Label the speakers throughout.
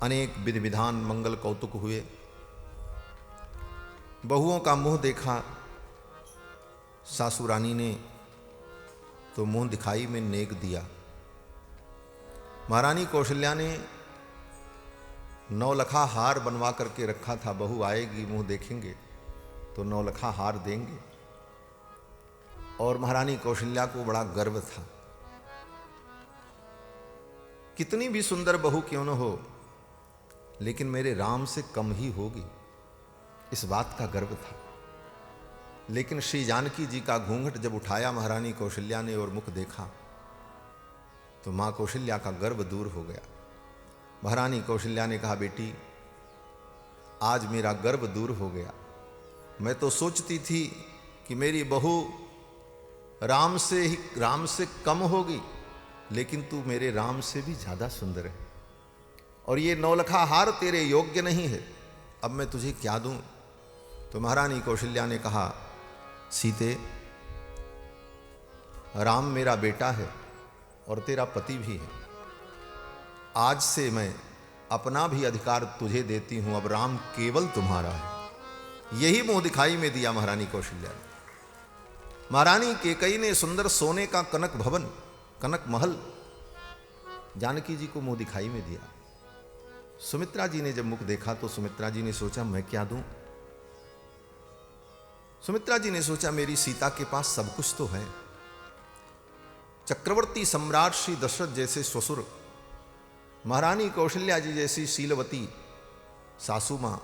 Speaker 1: अनेक विधि विधान मंगल कौतुक हुए। बहुओं का मुंह देखा सासू रानी ने तो मुंह दिखाई में नेक दिया। महारानी कौशल्या ने नौलखा हार बनवा करके रखा था, बहू आएगी मुंह देखेंगे तो नौलखा हार देंगे। और महारानी कौशल्या को बड़ा गर्व था, कितनी भी सुंदर बहू क्यों न हो लेकिन मेरे राम से कम ही होगी, इस बात का गर्व था। लेकिन श्री जानकी जी का घूंघट जब उठाया महारानी कौशल्या ने और मुख देखा तो मां कौशल्या का गर्व दूर हो गया। महारानी कौशल्या ने कहा, बेटी आज मेरा गर्व दूर हो गया। मैं तो सोचती थी कि मेरी बहू राम से कम होगी, लेकिन तू मेरे राम से भी ज्यादा सुंदर है और ये नौलखा हार तेरे योग्य नहीं है, अब मैं तुझे क्या दूं। तो महारानी कौशल्या ने कहा, सीते राम मेरा बेटा है और तेरा पति भी है, आज से मैं अपना भी अधिकार तुझे देती हूं, अब राम केवल तुम्हारा है। यही मुंह दिखाई में दिया महारानी कौशल्या ने। महारानी केकई ने सुंदर सोने का कनक भवन, कनक महल जानकी जी को मुंह दिखाई में दिया। सुमित्रा जी ने जब मुख देखा तो सुमित्रा जी ने सोचा, मैं क्या दूं। सुमित्रा जी ने सोचा, मेरी सीता के पास सब कुछ तो है। चक्रवर्ती सम्राट श्री दशरथ जैसे ससुर, महारानी कौशल्या जी जैसी शीलवती सासू मां,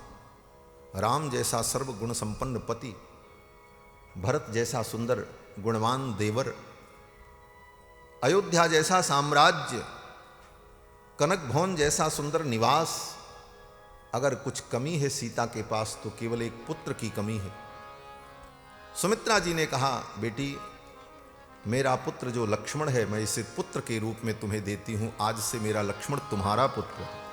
Speaker 1: राम जैसा सर्वगुण संपन्न पति, भरत जैसा सुंदर गुणवान देवर, अयोध्या जैसा साम्राज्य, कनक भवन जैसा सुंदर निवास। अगर कुछ कमी है सीता के पास तो केवल एक पुत्र की कमी है। सुमित्रा जी ने कहा, बेटी मेरा पुत्र जो लक्ष्मण है, मैं इसे पुत्र के रूप में तुम्हें देती हूं, आज से मेरा लक्ष्मण तुम्हारा पुत्र है।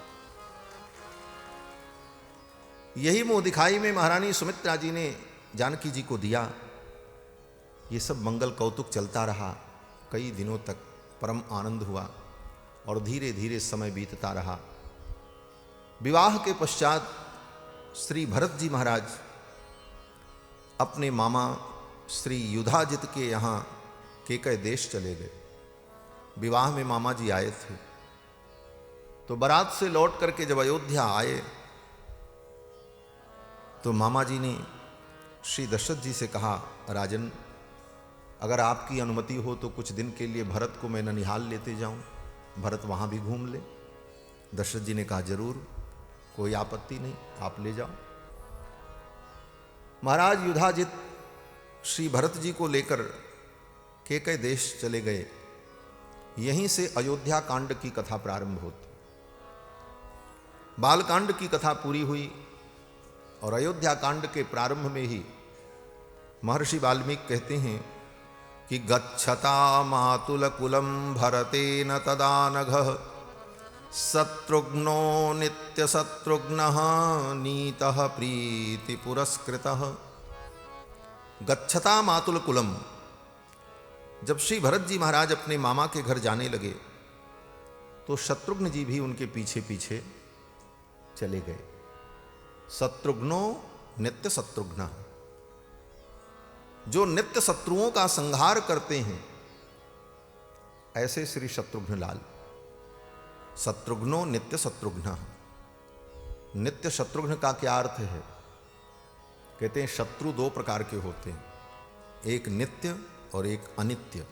Speaker 1: यही मुंह दिखाई में महारानी सुमित्रा जी ने जानकी जी को दिया। ये सब मंगल कौतुक चलता रहा, कई दिनों तक परम आनंद हुआ और धीरे धीरे समय बीतता रहा। विवाह के पश्चात श्री भरत जी महाराज अपने मामा श्री युधाजित के यहाँ केकय देश चले गए। विवाह में मामा जी आए थे, तो बारात से लौट करके जब अयोध्या आए तो मामा जी ने श्री दशरथ जी से कहा, राजन अगर आपकी अनुमति हो तो कुछ दिन के लिए भरत को मैं ननिहाल लेते जाऊं, भरत वहां भी घूम ले। दशरथ जी ने कहा, जरूर, कोई आपत्ति नहीं, आप ले जाओ। महाराज युधाजित श्री भरत जी को लेकर केकय देश चले गए। यहीं से अयोध्या कांड की कथा प्रारंभ होती। बालकांड की कथा पूरी हुई और अयोध्या कांड के प्रारंभ में ही महर्षि वाल्मीकि कहते हैं कि गच्छता मातुल कुलम भरतेन तदा नघः शत्रुघ्नो नित्य शत्रुघ्नः नीतः प्रीति पुरस्कृतः। गच्छता मातुल कुलम, जब श्री भरत जी महाराज अपने मामा के घर जाने लगे तो शत्रुघ्न जी भी उनके पीछे पीछे चले गए। शत्रुघ्नो नित्य शत्रुघ्न, जो नित्य शत्रुओं का संहार करते हैं ऐसे श्री शत्रुघ्न लाल। शत्रुघ्नो नित्य शत्रुघ्न, नित्य शत्रुघ्न का क्या अर्थ है? कहते हैं शत्रु दो प्रकार के होते हैं, एक नित्य और एक अनित्य।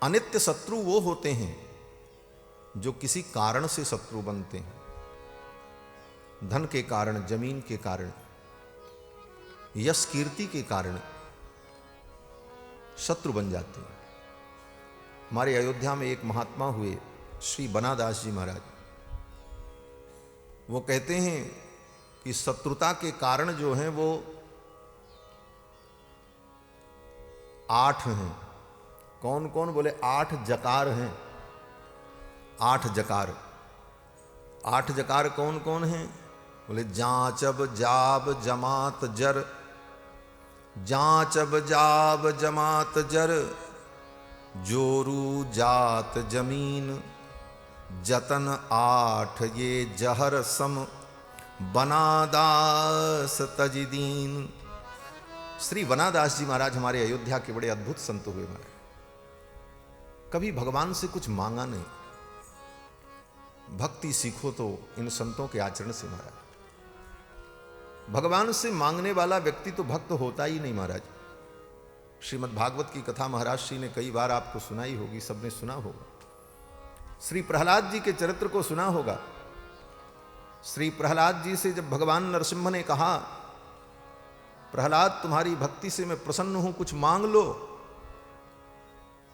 Speaker 1: अनित्य शत्रु वो होते हैं जो किसी कारण से शत्रु बनते हैं, धन के कारण, जमीन के कारण, यश कीर्ति के कारण शत्रु बन जाते हैं। हमारे अयोध्या में एक महात्मा हुए श्री बनादास जी महाराज, वो कहते हैं कि शत्रुता के कारण जो हैं वो 8 हैं। कौन कौन? बोले 8 जकार हैं। 8 जकार। 8 जकार कौन कौन हैं? बोले जांचब जाब जमात जर, जांचब जाब जमात जर, जोरू जात जमीन, जतन आठ ये जहर सम बनादास तजदीन। श्री वनादास जी महाराज हमारे अयोध्या के बड़े अद्भुत संत हुए महाराज। कभी भगवान से कुछ मांगा नहीं। भक्ति सीखो तो इन संतों के आचरण से महाराज। भगवान से मांगने वाला व्यक्ति तो भक्त होता ही नहीं महाराज। श्रीमद् भागवत की कथा महाराज श्री ने कई बार आपको सुनाई होगी, सबने सुना होगा। श्री प्रहलाद जी के चरित्र को सुना होगा। श्री प्रहलाद जी से जब भगवान नरसिम्हा ने कहा, प्रहलाद तुम्हारी भक्ति से मैं प्रसन्न हूं, कुछ मांग लो,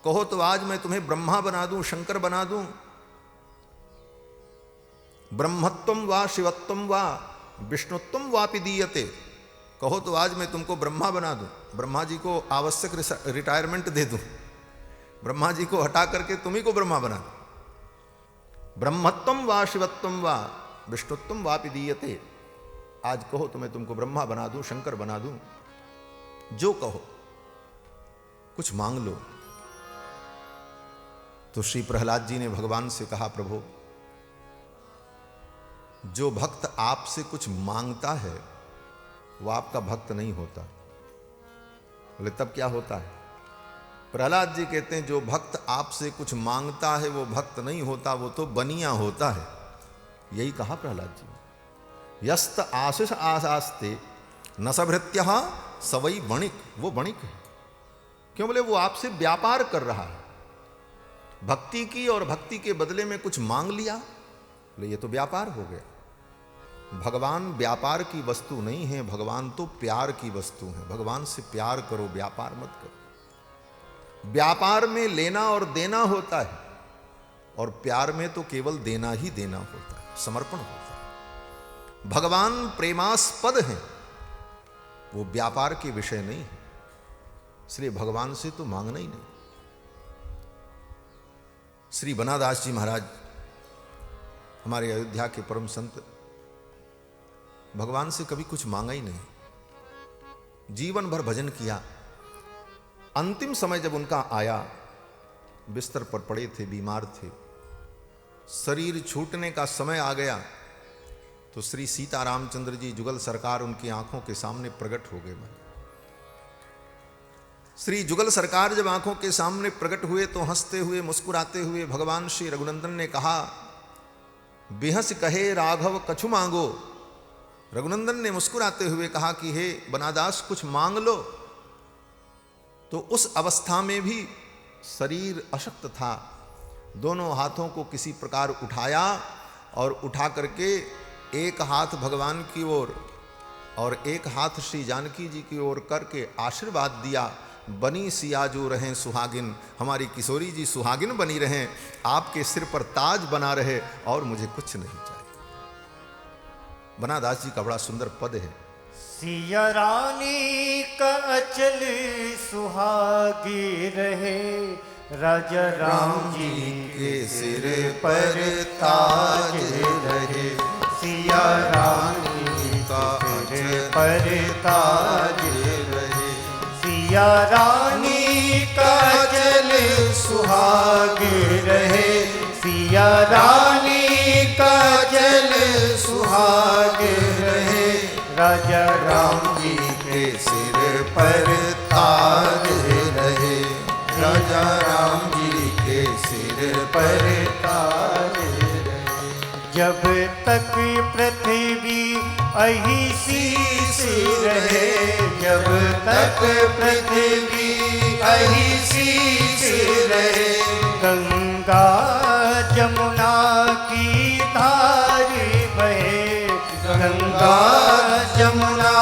Speaker 1: कहो तो आज मैं तुम्हें ब्रह्मा बना दूं, शंकर बना दूं, ब्रह्मत्वम वा शिवत्वम वा विष्णुत्वम वापि दीयते। कहो तो आज मैं तुमको ब्रह्मा बना दूं, ब्रह्मा जी को आवश्यक रिटायरमेंट दे दूं, ब्रह्मा जी को हटा करके तुम्ही को ब्रह्मा बना दूं। ब्रह्मत्वम वा शिवत्वम वा विष्णुत्वम वापि दीयते। आज कहो तो मैं तुमको ब्रह्मा बना दूं, शंकर बना दूं, जो कहो, कुछ मांग लो। तो श्री प्रहलाद जी ने भगवान से कहा, प्रभु जो भक्त आपसे कुछ मांगता है वो आपका भक्त नहीं होता। बोले तब क्या होता है? प्रहलाद जी कहते हैं जो भक्त आपसे कुछ मांगता है वो भक्त नहीं होता, वो तो बनिया होता है। यही कहा प्रहलाद जी ने। यस्त आशीष आशास्ते न सभृत्य सवई वणिक। वो वणिक है। क्यों? बोले वो आपसे व्यापार कर रहा है। भक्ति की और भक्ति के बदले में कुछ मांग लिया, बोले ये तो व्यापार हो गया। भगवान व्यापार की वस्तु नहीं है, भगवान तो प्यार की वस्तु है। भगवान से प्यार करो, व्यापार मत करो। व्यापार में लेना और देना होता है और प्यार में तो केवल देना ही देना होता है, समर्पण होता है। भगवान प्रेमास्पद हैं, वो व्यापार के विषय नहीं है। इसलिए भगवान से तो मांगना ही नहीं। श्री वनादास जी महाराज हमारे अयोध्या के परम संत, भगवान से कभी कुछ मांगा ही नहीं। जीवन भर भजन किया। अंतिम समय जब उनका आया, बिस्तर पर पड़े थे, बीमार थे, शरीर छूटने का समय आ गया, तो श्री सीता रामचंद्र जी जुगल सरकार उनकी आंखों के सामने प्रकट हो गए। श्री जुगल सरकार जब आंखों के सामने प्रकट हुए तो हंसते हुए मुस्कुराते हुए भगवान श्री रघुनंदन ने कहा, बिहस कहे राघव कछु मांगो। रघुनंदन ने मुस्कुराते हुए कहा कि हे वनादास कुछ मांग लो। तो उस अवस्था में भी शरीर अशक्त था। दोनों हाथों को किसी प्रकार उठाया और उठा करके एक हाथ भगवान की ओर और एक हाथ श्री जानकी जी की ओर करके आशीर्वाद दिया, बनी सियाजू रहें सुहागिन, हमारी किशोरी जी सुहागिन बनी रहें, आपके सिर पर ताज बना रहे और मुझे कुछ नहीं चाहिए। वनादास जी का बड़ा सुंदर पद है।
Speaker 2: सिया रानी का अचल सुहागी रहे, राजा राम जी के सिर पर ताज रहे। सिया रानी का सिर पर ताज रहे। सिया रानी का अचल सुहागी रहे। सिया रानी का अचल सुहाग रहे, राजा राम जी के सिर पर ताज रहे। राजा राम जी के सिर पर ताज रहे। जब तक पृथ्वी अहिंसी सी रहे, जब तक पृथ्वी अहिंसी सी रहे, गंगा जमुना की धारी बहे, गंगा जमुना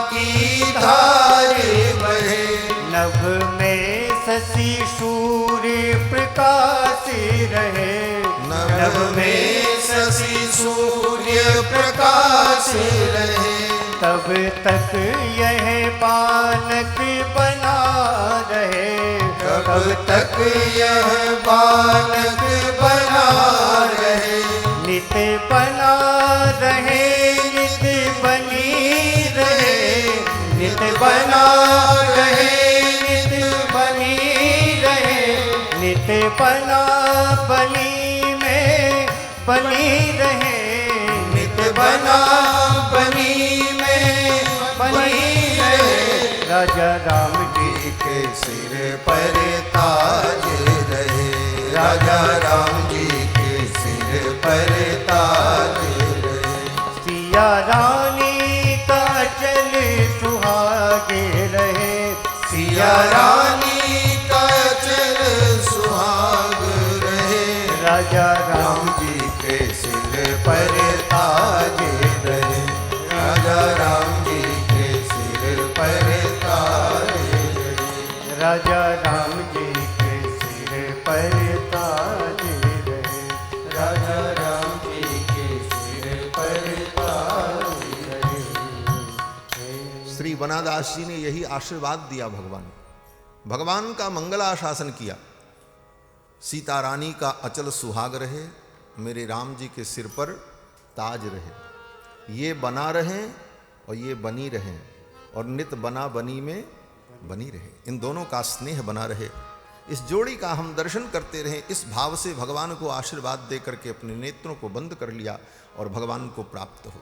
Speaker 2: की धारी बहे। नभ में शशि सूर्य प्रकाश रहे, नभ में शशि सूर्य प्रकाश रहे। तब तक यह बालक बना रहे, तब तक यह बालक बना रहे। नित बना रहे, नित बनी रहे, नित बना रहे, नित बनी रहे। नित बना बनी में बनी रहे,
Speaker 1: नित बना बनी में बनी रहे,
Speaker 2: राजा राम जी
Speaker 1: के सिर पर ताज रहे, राजा राम जी के सिर पर ताज रहे।
Speaker 2: सिया रानी का चल सुहागे रहे,
Speaker 1: सिया रानी का चल सुहाग रहे,
Speaker 2: राजा
Speaker 1: राम जी के सिर पर ताज रहे, राजा राम जी के सिर पर ताज रहे,
Speaker 2: राजा राम जी के सिर पर ताज रहे,
Speaker 1: राजा राम जी के सिर पर ताज रहे। श्री बनादास जी ने यही आशीर्वाद दिया भगवान का मंगलाशासन किया। सीता रानी का अचल सुहाग रहे, मेरे राम जी के सिर पर ताज रहे, ये बना रहें और ये बनी रहें, और नित बना बनी में बनी रहे, इन दोनों का स्नेह बना रहे। इस जोड़ी का हम दर्शन करते रहें। इस भाव से भगवान को आशीर्वाद दे करके अपने नेत्रों को बंद कर लिया और भगवान को प्राप्त हो।